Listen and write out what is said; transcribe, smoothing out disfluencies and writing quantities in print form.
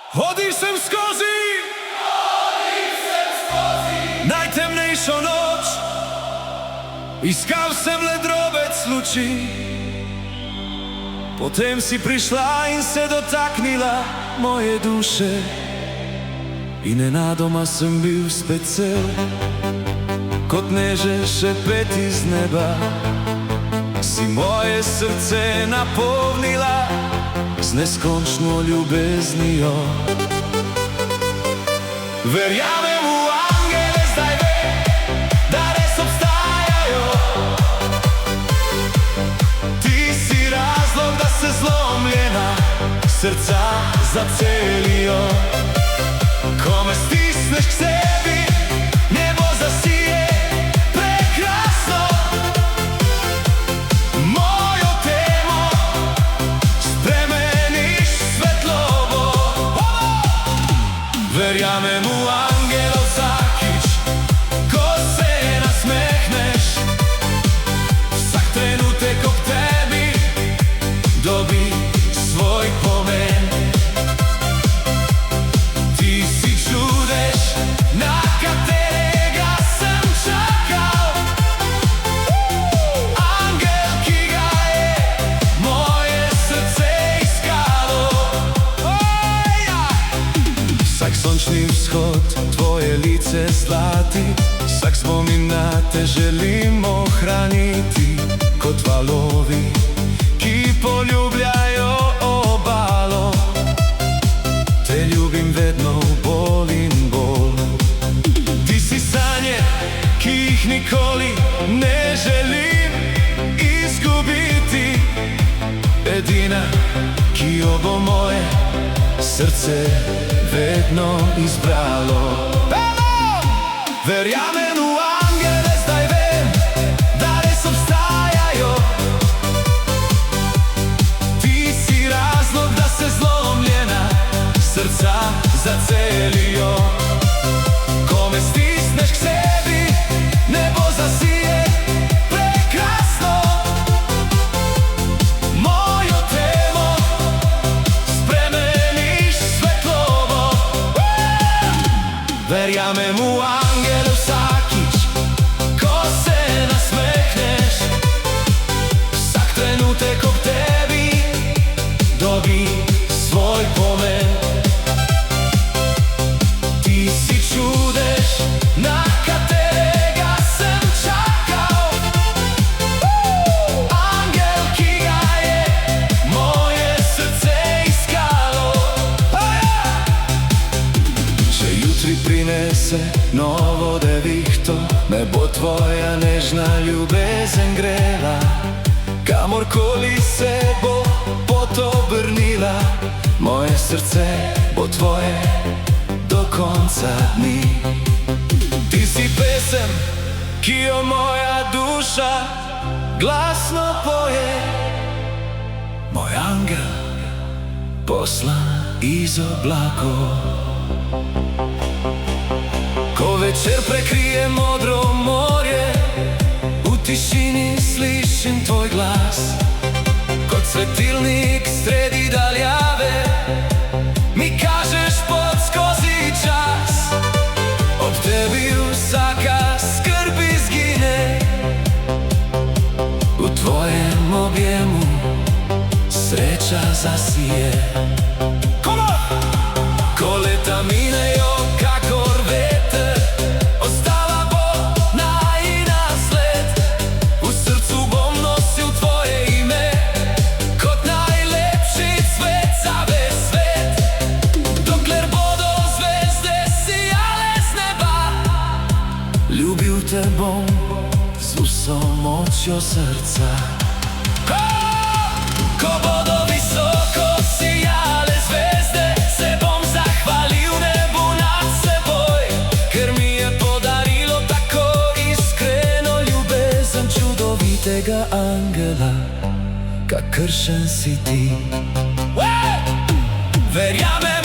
Hodil sem skozi najtemnejšo noč, iskal sem le drobec luči. Potem si prišla in se dotaknila moje duše in nenadoma sem bil spet cel, kot nežen šepet iz neba. Si moje srce napolnila z neskončno ljubeznijo. Verjamem v angele, zdaj vem, da res obstajajo. Ti si razlog, da se zlomljena srca zacelijo. Ko me stisneš k sebi, nebo zasije prekrasno. Mojo temo spremeniš v svetlobo. Verjamem v angelov vsakič, ko se nasmehneš. Vsak trenutek ob tebi dobi svoj pomen. Ti si čudež, na katerega sem čakal. Angel, ki ga je moje srce iskalo. Vsak sončni vzhod, tvoje lice zlati, vsak spomin na te želim ohraniti. Kot valovi, ki poljubljajo obalo, te ljubim vedno bolj in bolj. Ti si sanje, ki jih nikoli ne želim izgubiti. Edina, ki jo bo moje srce vedno izbralo. Verjamem v angele, zdaj vem, da res obstajajo. Ti si razlog, da se zlomljena srca zacelijo. Ko me stisneš k sebi, nebo zasije prekrasno. Mojo temo spremeniš v svetlobo. Verjamem v angele vsakič, ko se nasmehneš. Vsak trenutek ob tebi dobi svoj pomen. Ti si čudež, na katerega sem čakal. Angel, ki ga je moje srce iskalo. Če jutri prinese novo devihto, me bo tvoja nežna ljubezen grela. Kamorkoli se bo pot obrnila, moje srce bo tvoje do konca dni. Ti si pesem, ki jo moja duša glasno poje. Moj angel, poslan iz oblakov. Ko večer prekrije modro morje, v tišini slišim tvoj glas. Kot svetilnik sredi daljave mi kažeš pot skozi čas. Ob tebi vsaka skrb izgine, v tvojem objemu sreča zasije. Ko leta minejo kakor veter, ostala bo najina sled. V srcu bom nosil tvoje ime, kot najlepši cvet za ves svet. Dokler bodo zvezde sijale z neba, ljubil te bom z vso močjo srca. Ko bodo visoko sijale zvezde, se bom zahvalil nebu nad seboj, ker mi je podarilo tako iskreno ljubezen čudovitega angela, kakršen si ti. Verjamem